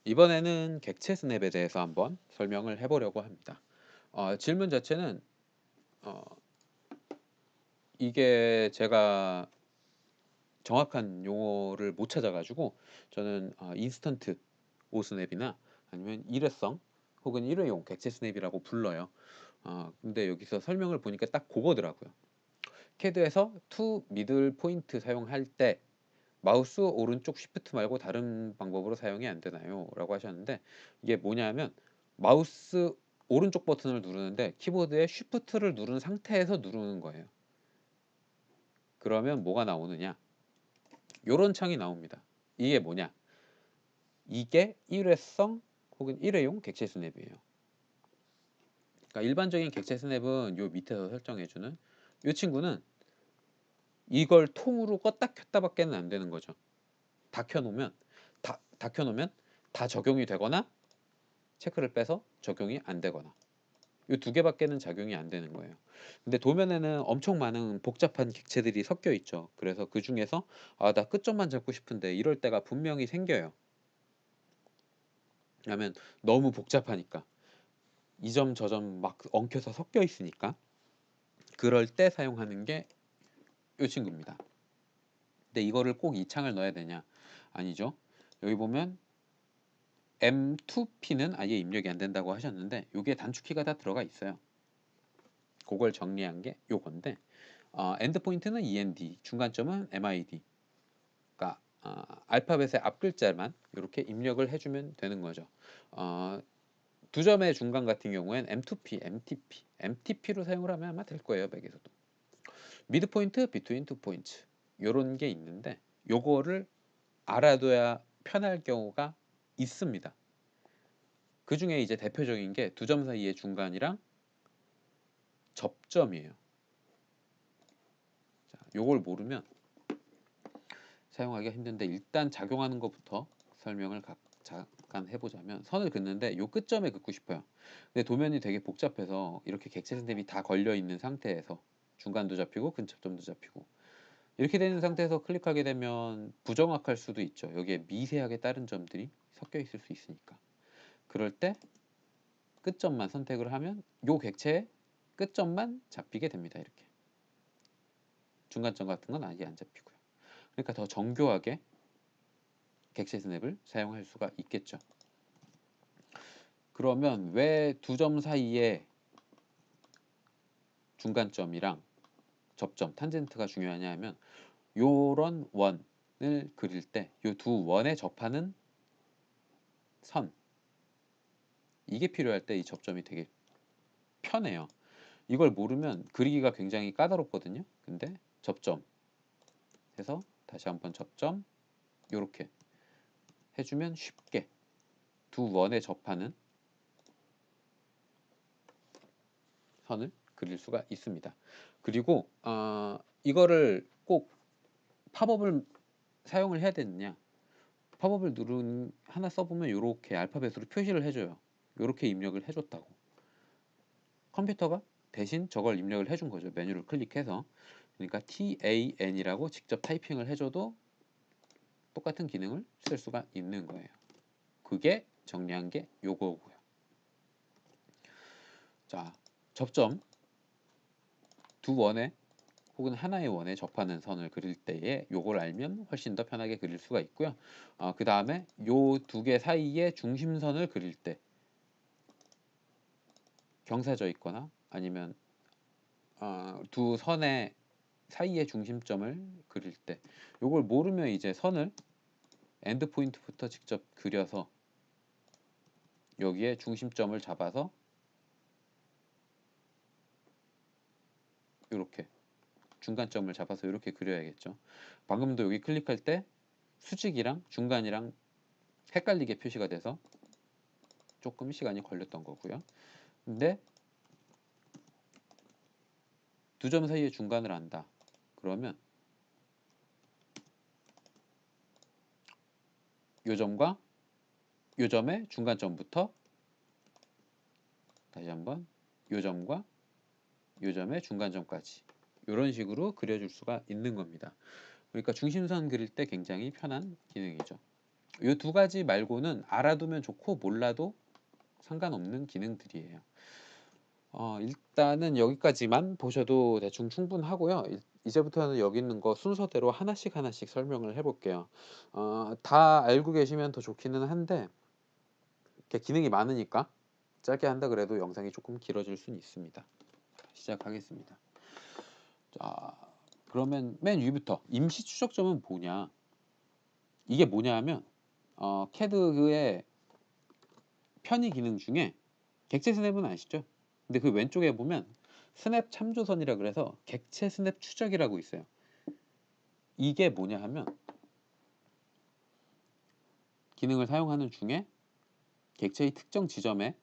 이번에는 객체 스냅에 대해서 한번 설명을 해보려고 합니다. 질문 자체는 어, 이게 제가 정확한 용어를 못 찾아가지고 저는 인스턴트 오스냅이나 아니면 일회성 혹은 일회용 객체 스냅이라고 불러요. 근데 여기서 설명을 보니까 딱 그거더라고요. 캐드에서 투 미들 포인트 사용할 때 마우스 오른쪽 쉬프트 말고 다른 방법으로 사용이 안 되나요? 라고 하셨는데, 이게 뭐냐면 마우스 오른쪽 버튼을 누르는데 키보드에 쉬프트를 누른 상태에서 누르는 거예요. 그러면 뭐가 나오느냐? 요런 창이 나옵니다. 이게 뭐냐? 이게 일회성 혹은 일회용 객체 스냅이에요. 그러니까 일반적인 객체 스냅은 요 밑에서 설정해주는, 이 친구는 이걸 통으로 껐다 켰다밖에는 안 되는 거죠. 다 켜놓으면 다 켜놓으면 다 적용이 되거나 체크를 빼서 적용이 안 되거나, 이 두 개밖에는 작용이 안 되는 거예요. 근데 도면에는 엄청 많은 복잡한 객체들이 섞여 있죠. 그래서 그 중에서 나 끝점만 잡고 싶은데 이럴 때가 분명히 생겨요. 왜냐면 너무 복잡하니까, 이 점 저 점 막 엉켜서 섞여 있으니까. 그럴 때 사용하는 게 이 친구입니다. 근데 이거를 꼭 이 창을 넣어야 되냐? 아니죠. 여기 보면 M2P는 아예 입력이 안 된다고 하셨는데, 이게 단축키가 다 들어가 있어요. 그걸 정리한 게 요건데, 엔드 포인트는 END, 중간점은 MID. 그러니까 알파벳의 앞 글자만 이렇게 입력을 해주면 되는 거죠. 두 점의 중간 같은 경우엔 M2P, MTP, MTP로 사용을 하면 아마 될 거예요, 맥에서도. 미드 포인트, 비트윈 투 포인트 요런 게 있는데, 요거를 알아둬야 편할 경우가 있습니다. 그 중에 이제 대표적인 게 두 점 사이의 중간이랑 접점이에요. 자, 요걸 모르면 사용하기가 힘든데, 일단 작용하는 것부터 설명을 잠깐 해보자면, 선을 긋는데 요 끝점에 긋고 싶어요. 근데 도면이 되게 복잡해서 이렇게 객체 스냅이 다 걸려 있는 상태에서 중간도 잡히고 근접점도 잡히고 이렇게 되는 상태에서 클릭하게 되면 부정확할 수도 있죠. 여기에 미세하게 다른 점들이 섞여 있을 수 있으니까. 그럴 때 끝점만 선택을 하면 요 객체의 끝점만 잡히게 됩니다. 이렇게 중간점 같은 건 아예 안 잡히고요. 그러니까 더 정교하게 객체 스냅을 사용할 수가 있겠죠. 그러면 왜 두 점 사이에 중간점이랑 접점, 탄젠트가 중요하냐 하면, 요런 원을 그릴 때 요 두 원에 접하는 선, 이게 필요할 때 이 접점이 되게 편해요. 이걸 모르면 그리기가 굉장히 까다롭거든요. 근데 접점 해서 다시 한번 접점 요렇게 해주면 쉽게 두 원에 접하는 선을 그릴 수가 있습니다. 그리고 이거를 꼭 팝업을 사용을 해야 되느냐? 팝업을 누른 하나 써보면 이렇게 알파벳으로 표시를 해줘요. 이렇게 입력을 해줬다고. 컴퓨터가 대신 저걸 입력을 해준 거죠. 메뉴를 클릭해서. 그러니까 TAN이라고 직접 타이핑을 해줘도 똑같은 기능을 쓸 수가 있는 거예요. 그게 정리한 게 요거고요. 자, 접점 두 원에 혹은 하나의 원에 접하는 선을 그릴 때에 요걸 알면 훨씬 더 편하게 그릴 수가 있고요. 그 다음에 요 두 개 사이에 중심선을 그릴 때, 경사져 있거나 아니면 두 선의 사이의 중심점을 그릴 때, 요걸 모르면 이제 선을 엔드 포인트부터 직접 그려서 여기에 중심점을 잡아서 이렇게 중간점을 잡아서 이렇게 그려야겠죠. 방금도 여기 클릭할 때 수직이랑 중간이랑 헷갈리게 표시가 돼서 조금 시간이 걸렸던 거고요. 근데 두 점 사이의 중간을 안다. 그러면 요 점과 요 점의 중간점부터 다시 한번 요 점과 요 점의 중간점까지 이런 식으로 그려줄 수가 있는 겁니다. 그러니까 중심선 그릴 때 굉장히 편한 기능이죠. 이 두 가지 말고는 알아두면 좋고 몰라도 상관없는 기능들이에요. 일단은 여기까지만 보셔도 대충 충분하고요. 이제부터는 여기 있는 거 순서대로 하나씩 하나씩 설명을 해볼게요. 다 알고 계시면 더 좋기는 한데 이렇게 기능이 많으니까 짧게 한다 그래도 영상이 조금 길어질 수는 있습니다. 시작하겠습니다. 자, 그러면 맨 위부터 임시 추적점은 뭐냐? 이게 뭐냐 하면 CAD의 편의 기능 중에 객체 스냅은 아시죠? 근데 그 왼쪽에 보면 스냅 참조선이라 그래서 객체 스냅 추적이라고 있어요. 이게 뭐냐 하면 기능을 사용하는 중에 객체의 특정 지점에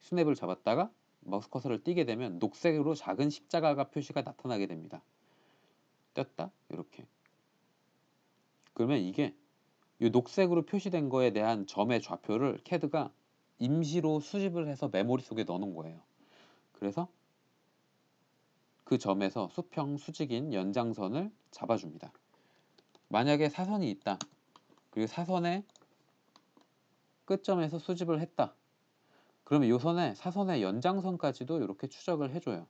스냅을 잡았다가 마우스 커서를 띄게 되면 녹색으로 작은 십자가가 표시가 나타나게 됩니다. 떴다 이렇게. 그러면 이게 이 녹색으로 표시된 거에 대한 점의 좌표를 CAD가 임시로 수집을 해서 메모리 속에 넣어놓은 거예요. 그래서 그 점에서 수평, 수직인 연장선을 잡아줍니다. 만약에 사선이 있다. 그리고 사선의 끝점에서 수집을 했다. 그러면 이 선에 사선의 연장선까지도 이렇게 추적을 해줘요.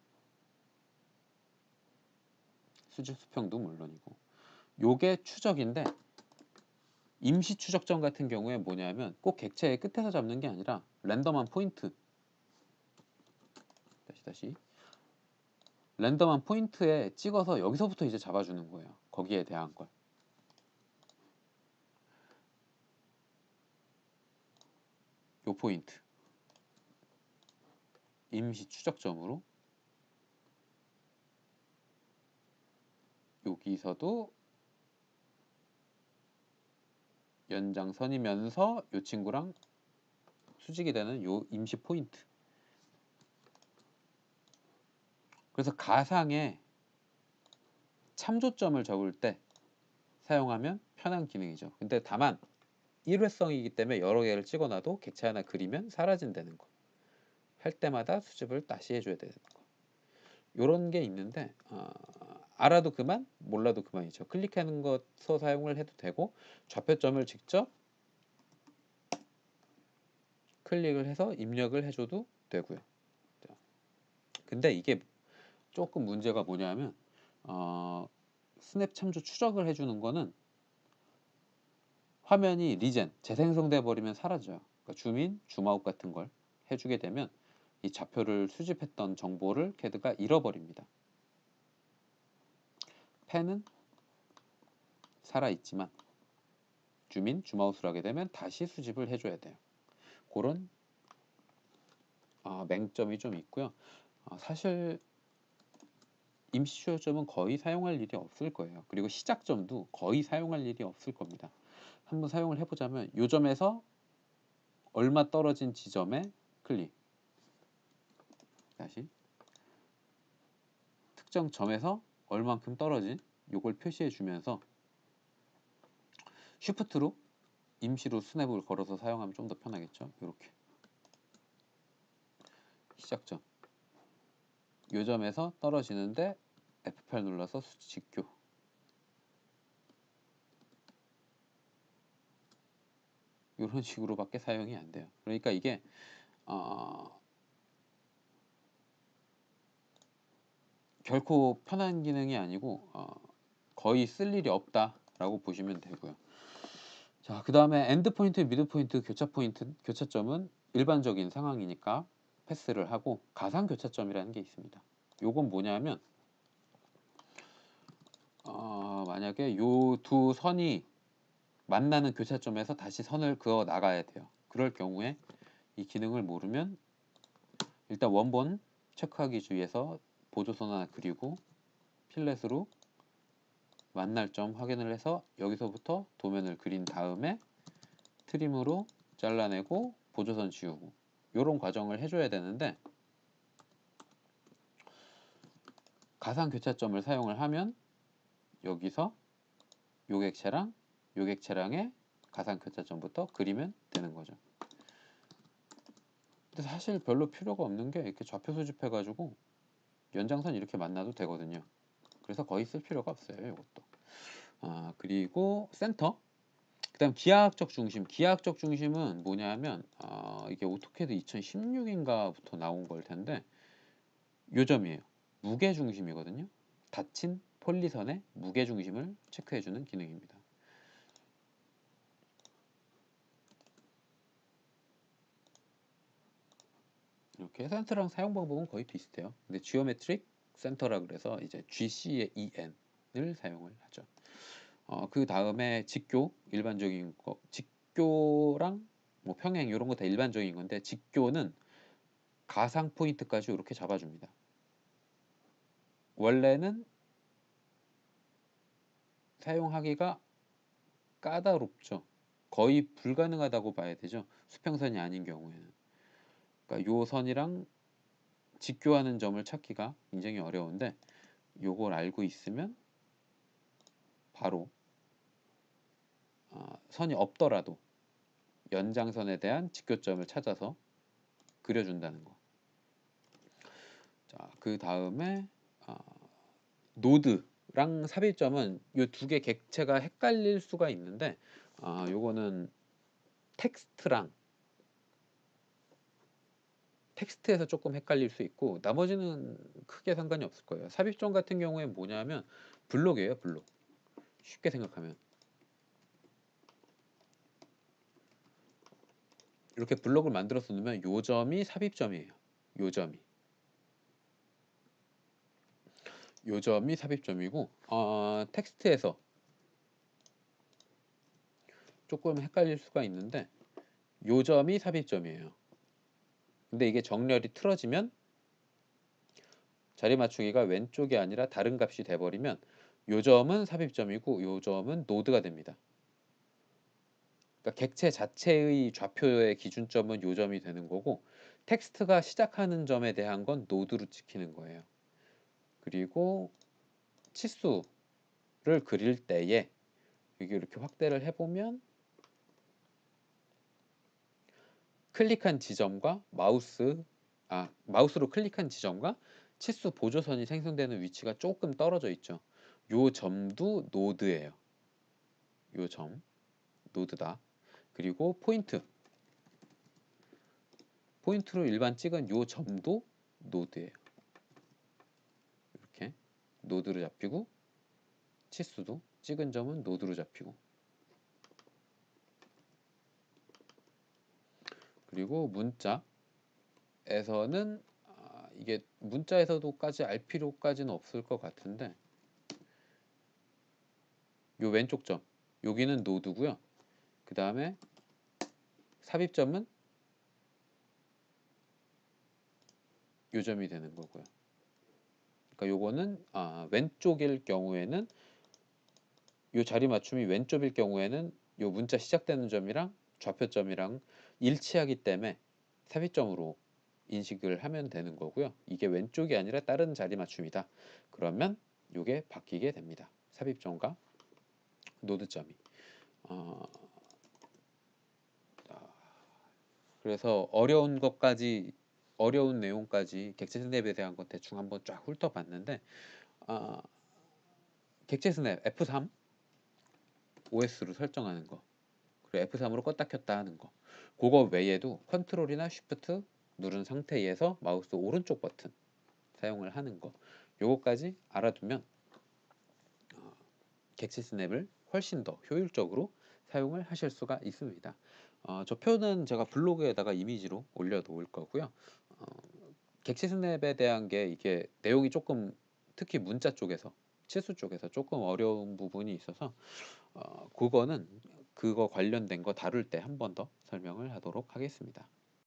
수직 수평도 물론이고. 요게 추적인데 임시 추적점 같은 경우에 뭐냐면 꼭 객체의 끝에서 잡는 게 아니라 랜덤한 포인트 다시 랜덤한 포인트에 찍어서 여기서부터 이제 잡아주는 거예요. 거기에 대한 걸. 요 포인트 임시 추적점으로 여기서도 연장선이면서 요 친구랑 수직이 되는 요 임시 포인트. 그래서 가상의 참조점을 적을 때 사용하면 편한 기능이죠. 근데 다만 일회성이기 때문에 여러 개를 찍어놔도 객체 하나 그리면 사라진다는 거. 할 때마다 수집을 다시 해줘야 되는 거. 요런 게 있는데 알아도 그만, 몰라도 그만이죠. 클릭하는 것서 사용을 해도 되고 좌표점을 직접 클릭을 해서 입력을 해줘도 되고요. 근데 이게 조금 문제가 뭐냐면 스냅 참조 추적을 해주는 거는 화면이 리젠, 재생성돼 버리면 사라져요. 그러니까 줌인, 줌아웃 같은 걸 해주게 되면 이 좌표를 수집했던 정보를 CAD가 잃어버립니다. 펜은 살아있지만 줌인, 줌아웃을 하게 되면 다시 수집을 해줘야 돼요. 그런 맹점이 좀 있고요. 사실 임시 추적점은 거의 사용할 일이 없을 거예요. 그리고 시작점도 거의 사용할 일이 없을 겁니다. 한번 사용을 해보자면 요 점에서 얼마 떨어진 지점에 클릭 다시 특정 점에서 얼만큼 떨어진 요걸 표시해 주면서 쉬프트로 임시로 스냅을 걸어서 사용하면 좀 더 편하겠죠. 이렇게 시작점 요 점에서 떨어지는데 F8 눌러서 수치 직교 이런 식으로밖에 사용이 안 돼요. 그러니까 이게 결코 편한 기능이 아니고 거의 쓸 일이 없다라고 보시면 되고요. 자, 그 다음에 엔드 포인트, 미드 포인트, 교차 포인트, 교차점은 일반적인 상황이니까 패스를 하고 가상 교차점이라는 게 있습니다. 요건 뭐냐면 만약에 요 두 선이 만나는 교차점에서 다시 선을 그어 나가야 돼요. 그럴 경우에 이 기능을 모르면 일단 원본 체크하기 주의해서 보조선 하나 그리고 필렛으로 만날 점 확인을 해서 여기서부터 도면을 그린 다음에 트림으로 잘라내고 보조선 지우고 이런 과정을 해줘야 되는데 가상 교차점을 사용을 하면 여기서 요객체랑 요객체랑의 가상 교차점부터 그리면 되는 거죠. 근데 사실 별로 필요가 없는 게 이렇게 좌표 수집해 가지고 연장선 이렇게 만나도 되거든요. 그래서 거의 쓸 필요가 없어요. 이것도 그리고 센터. 그다음 기하학적 중심. 기하학적 중심은 뭐냐면 이게 오토캐드 2016인가부터 나온 걸 텐데 요점이에요. 무게 중심이거든요. 닫힌 폴리선의 무게 중심을 체크해주는 기능입니다. 이렇게 센터랑 사용 방법은 거의 비슷해요. 근데 지오메트릭 센터라 그래서 이제 GC의 EN을 사용을 하죠. 그 다음에 직교, 일반적인 거. 직교랑 뭐 평행 이런 거 다 일반적인 건데 직교는 가상 포인트까지 이렇게 잡아줍니다. 원래는 사용하기가 까다롭죠. 거의 불가능하다고 봐야 되죠. 수평선이 아닌 경우에는. 그러니까 요 선이랑 직교하는 점을 찾기가 굉장히 어려운데 요걸 알고 있으면 바로 선이 없더라도 연장선에 대한 직교점을 찾아서 그려준다는 거. 자, 그 다음에 노드랑 삽입점은 이 두 개 객체가 헷갈릴 수가 있는데 요거는 텍스트에서 조금 헷갈릴 수 있고 나머지는 크게 상관이 없을 거예요. 삽입점 같은 경우에 뭐냐면 블록이에요. 블록. 쉽게 생각하면 이렇게 블록을 만들어서 놓으면 요 점이 삽입점이에요. 요 점이 삽입점이고 텍스트에서 조금 헷갈릴 수가 있는데 요 점이 삽입점이에요. 근데 이게 정렬이 틀어지면 자리 맞추기가 왼쪽이 아니라 다른 값이 돼버리면 요 점은 삽입점이고 요 점은 노드가 됩니다. 그러니까 객체 자체의 좌표의 기준점은 요 점이 되는 거고 텍스트가 시작하는 점에 대한 건 노드로 찍히는 거예요. 그리고 치수를 그릴 때에 이게 이렇게 확대를 해보면 클릭한 지점과 마우스로 클릭한 지점과 치수 보조선이 생성되는 위치가 조금 떨어져 있죠. 요 점도 노드예요. 요 점 노드다. 그리고 포인트로 일반 찍은 요 점도 노드예요. 이렇게 노드로 잡히고 치수도 찍은 점은 노드로 잡히고 그리고 문자에서는 이게 문자에서도까지 알 필요까지는 없을 것 같은데 요 왼쪽 점 여기는 노드고요. 그 다음에 삽입점은 요 점이 되는 거고요. 그러니까 요거는 왼쪽일 경우에는 요 자리 맞춤이 왼쪽일 경우에는 요 문자 시작되는 점이랑 좌표점이랑 일치하기 때문에 삽입점으로 인식을 하면 되는 거고요. 이게 왼쪽이 아니라 다른 자리 맞춤이다. 그러면 요게 바뀌게 됩니다. 삽입점과 노드점이. 어, 그래서 어려운 내용까지 객체 스냅에 대한 건 대충 한번 쫙 훑어봤는데 객체 스냅 F3 OS로 설정하는 거 그리고 F3으로 껐다 켰다 하는 거 그거 외에도 컨트롤이나 쉬프트 누른 상태에서 마우스 오른쪽 버튼 사용을 하는 거 요거까지 알아두면 객체 스냅을 훨씬 더 효율적으로 사용을 하실 수가 있습니다. 저 표는 제가 블로그에다가 이미지로 올려 놓을 거고요. 어, 객체 스냅에 대한 게 이게 내용이 조금 특히 문자 쪽에서 치수 쪽에서 조금 어려운 부분이 있어서 그거 관련된 거 다룰 때 한 번 더 설명을 하도록 하겠습니다.